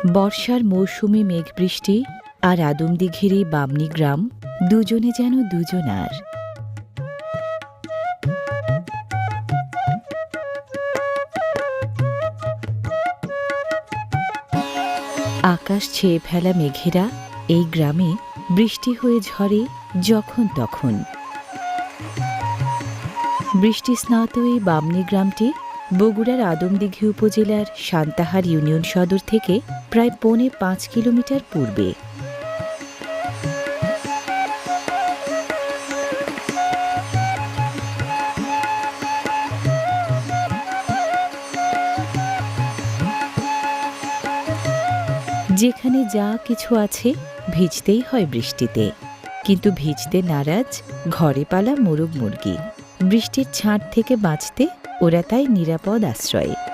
বর্ষার মৌসুমে মেঘবৃষ্টি আর আদমদিঘির এই বামনী গ্রাম দুজনে যেন দুজনার। আকাশ ছেয়ে ফেলা মেঘেরা এই গ্রামে বৃষ্টি হয়ে ঝরে যখন তখন। বৃষ্টিস্নাত এই বামনী গ্রামটি বগুড়ার আদমদিঘি উপজেলার সান্তাহার ইউনিয়ন সদর থেকে প্রায় ৫.৫ কিলোমিটার পূর্বে। যেখানে যা কিছু আছে ভিজতেই হয় বৃষ্টিতে, কিন্তু ভিজতে নারাজ ঘরে পালা মোরগ মুরগি। বৃষ্টির ছাঁট থেকে বাঁচতে ওরা তাই নিরাপদ আশ্রয়ে।